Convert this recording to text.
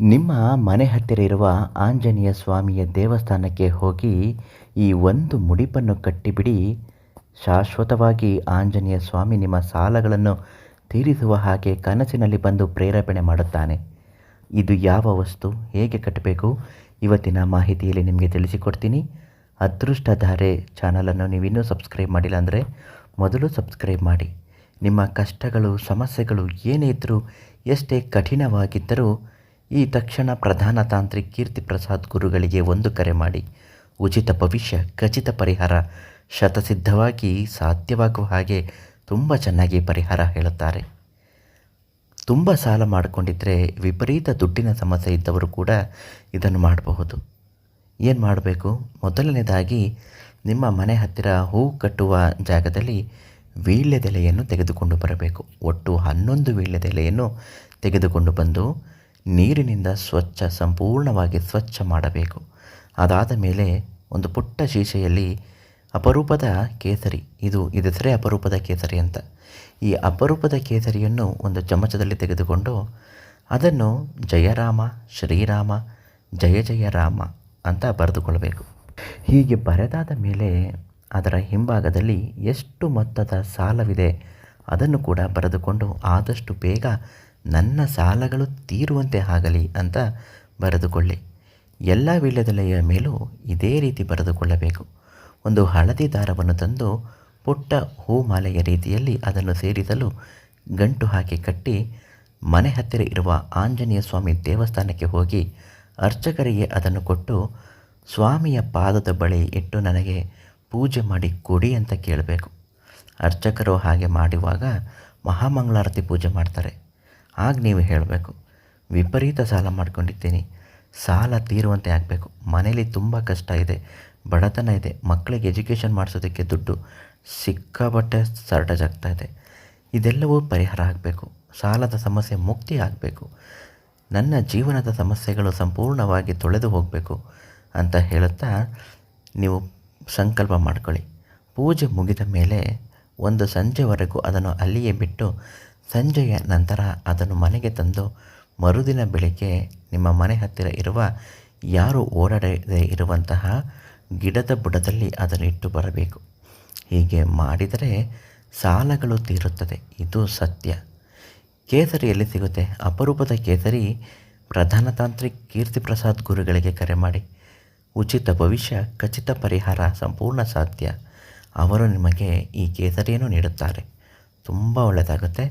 ನಿಮ್ಮ ಮನೆ ಹತ್ತಿರ ಇರುವ ಆಂಜನೇಯ ಸ್ವಾಮಿಯ ದೇವಸ್ಥಾನಕ್ಕೆ ಹೋಗಿ ಈ ಒಂದು ಮುಡಿಪನ್ನು ಕಟ್ಟಿಬಿಡಿ. ಶಾಶ್ವತವಾಗಿ ಆಂಜನೇಯ ಸ್ವಾಮಿ ನಿಮ್ಮ ಸಾಲಗಳನ್ನು ತೀರಿಸುವ ಹಾಗೆ ಕನಸಿನಲ್ಲಿ ಬಂದು ಪ್ರೇರೇಪಣೆ ಮಾಡುತ್ತಾನೆ. ಇದು ಯಾವ ವಸ್ತು, ಹೇಗೆ ಕಟ್ಟಬೇಕು, ಇವತ್ತಿನ ಮಾಹಿತಿಯಲ್ಲಿ ನಿಮಗೆ ತಿಳಿಸಿಕೊಡ್ತೀನಿ. ಅದೃಷ್ಟಧಾರೆ ಚಾನಲನ್ನು ನೀವಿನ್ನೂ ಸಬ್ಸ್ಕ್ರೈಬ್ ಮಾಡಿಲ್ಲ ಅಂದರೆ ಮೊದಲು ಸಬ್ಸ್ಕ್ರೈಬ್ ಮಾಡಿ. ನಿಮ್ಮ ಕಷ್ಟಗಳು, ಸಮಸ್ಯೆಗಳು ಏನೇ ಇದ್ದರೂ, ಎಷ್ಟೇ ಕಠಿಣವಾಗಿದ್ದರೂ ಈ ತಕ್ಷಣ ಪ್ರಧಾನ ತಾಂತ್ರಿಕ್ ಕೀರ್ತಿ ಪ್ರಸಾದ್ ಗುರುಗಳಿಗೆ ಒಂದು ಕರೆ ಮಾಡಿ. ಉಚಿತ ಭವಿಷ್ಯ, ಖಚಿತ ಪರಿಹಾರ, ಶತಸಿದ್ಧವಾಗಿ ಸಾಧ್ಯವಾಗುವ ಹಾಗೆ ತುಂಬ ಚೆನ್ನಾಗಿ ಪರಿಹಾರ ಹೇಳುತ್ತಾರೆ. ತುಂಬ ಸಾಲ ಮಾಡಿಕೊಂಡಿದ್ದರೆ, ವಿಪರೀತ ದುಡ್ಡಿನ ಸಮಸ್ಯೆ ಇದ್ದವರು ಕೂಡ ಇದನ್ನು ಮಾಡಬಹುದು. ಏನು ಮಾಡಬೇಕು? ಮೊದಲನೇದಾಗಿ ನಿಮ್ಮ ಮನೆ ಹತ್ತಿರ ಹೂ ಕಟ್ಟುವ ಜಾಗದಲ್ಲಿ ವೀಳ್ಯದೆಲೆಯನ್ನು ತೆಗೆದುಕೊಂಡು ಬರಬೇಕು. ಒಟ್ಟು 11 ವೀಳ್ಯದೆಲೆಯನ್ನು ತೆಗೆದುಕೊಂಡು ಬಂದು ನೀರಿನಿಂದ ಸಂಪೂರ್ಣವಾಗಿ ಸ್ವಚ್ಛ ಮಾಡಬೇಕು. ಅದಾದ ಮೇಲೆ ಒಂದು ಪುಟ್ಟ ಶೀಶೆಯಲ್ಲಿ ಅಪರೂಪದ ಕೇಸರಿ, ಇದು ಹೆಸರೇ ಅಪರೂಪದ ಕೇಸರಿ ಅಂತ. ಈ ಅಪರೂಪದ ಕೇಸರಿಯನ್ನು ಒಂದು ಚಮಚದಲ್ಲಿ ತೆಗೆದುಕೊಂಡು ಅದನ್ನು ಜಯರಾಮ ಶ್ರೀರಾಮ ಜಯ ಜಯ ರಾಮ ಅಂತ ಬರೆದುಕೊಳ್ಬೇಕು. ಹೀಗೆ ಬರೆದಾದ ಮೇಲೆ ಅದರ ಹಿಂಭಾಗದಲ್ಲಿ ಎಷ್ಟು ಮೊತ್ತದ ಸಾಲವಿದೆ ಅದನ್ನು ಕೂಡ ಬರೆದುಕೊಂಡು, ಆದಷ್ಟು ಬೇಗ ನನ್ನ ಸಾಲಗಳು ತೀರುವಂತೆ ಆಗಲಿ ಅಂತ ಬರೆದುಕೊಳ್ಳಿ. ಎಲ್ಲ ವೀಳ್ಯದೆಲೆಯ ಮೇಲೂ ಇದೇ ರೀತಿ ಬರೆದುಕೊಳ್ಳಬೇಕು. ಒಂದು ಹಳದಿ ದಾರವನ್ನು ತಂದು ಪುಟ್ಟ ಹೂಮಾಲೆಯ ರೀತಿಯಲ್ಲಿ ಅದನ್ನು ಸೇರಿಸಲು ಗಂಟು ಹಾಕಿ ಕಟ್ಟಿ ಮನೆ ಹತ್ತಿರ ಇರುವ ಆಂಜನೇಯ ಸ್ವಾಮಿ ದೇವಸ್ಥಾನಕ್ಕೆ ಹೋಗಿ ಅರ್ಚಕರಿಗೆ ಅದನ್ನು ಕೊಟ್ಟು ಸ್ವಾಮಿಯ ಪಾದದ ಬಳಿ ಇಟ್ಟು ನನಗೆ ಪೂಜೆ ಮಾಡಿ ಕೊಡಿ ಅಂತ ಕೇಳಬೇಕು. ಅರ್ಚಕರು ಹಾಗೆ ಮಾಡುವಾಗ ಮಹಾಮಂಗಳಾರತಿ ಪೂಜೆ ಮಾಡ್ತಾರೆ. ಆಗ ನೀವು ಹೇಳಬೇಕು, ವಿಪರೀತ ಸಾಲ ಮಾಡ್ಕೊಂಡಿದ್ದೀನಿ, ಸಾಲ ತೀರುವಂತೆ ಆಗಬೇಕು, ಮನೇಲಿ ತುಂಬ ಕಷ್ಟ ಇದೆ, ಬಡತನ ಇದೆ, ಮಕ್ಕಳಿಗೆ ಎಜುಕೇಷನ್ ಮಾಡಿಸೋದಕ್ಕೆ ದುಡ್ಡು ಸಿಕ್ಕಾಪಟ್ಟೆ ಶಾರ್ಟೇಜ್ ಆಗ್ತಾಯಿದೆ, ಇದೆಲ್ಲವೂ ಪರಿಹಾರ ಆಗಬೇಕು, ಸಾಲದ ಸಮಸ್ಯೆ ಮುಕ್ತಿ ಆಗಬೇಕು, ನನ್ನ ಜೀವನದ ಸಮಸ್ಯೆಗಳು ಸಂಪೂರ್ಣವಾಗಿ ತೊಳೆದು ಹೋಗಬೇಕು ಅಂತ ಹೇಳುತ್ತಾ ನೀವು ಸಂಕಲ್ಪ ಮಾಡ್ಕೊಳ್ಳಿ. ಪೂಜೆ ಮುಗಿದ ಮೇಲೆ ಒಂದು ಸಂಜೆವರೆಗೂ ಅದನ್ನು ಅಲ್ಲಿಯೇ ಬಿಟ್ಟು ಸಂಜೆಯ ನಂತರ ಅದನ್ನು ಮನೆಗೆ ತಂದು ಮರುದಿನ ಬೆಳಗ್ಗೆ ನಿಮ್ಮ ಮನೆ ಹತ್ತಿರ ಇರುವ ಯಾರು ಓಡಾಡದೇ ಇರುವಂತಹ ಗಿಡದ ಬುಡದಲ್ಲಿ ಅದನ್ನು ಇಟ್ಟು ಬರಬೇಕು. ಹೀಗೆ ಮಾಡಿದರೆ ಸಾಲಗಳು ತೀರುತ್ತದೆ. ಇದು ಸತ್ಯ. ಕೇಸರಿ ಎಲ್ಲಿ ಸಿಗುತ್ತೆ? ಅಪರೂಪದ ಕೇಸರಿ ಪ್ರಧಾನ ತಾಂತ್ರಿಕ್ ಕೀರ್ತಿ ಪ್ರಸಾದ್ ಗುರುಗಳಿಗೆ ಕರೆ ಮಾಡಿ. ಉಚಿತ ಭವಿಷ್ಯ, ಖಚಿತ ಪರಿಹಾರ, ಸಂಪೂರ್ಣ ಸಾಧ್ಯ. ಅವರು ನಿಮಗೆ ಈ ಕೇಸರಿಯನ್ನು ನೀಡುತ್ತಾರೆ. ತುಂಬ ಒಳ್ಳೆಯದಾಗುತ್ತೆ.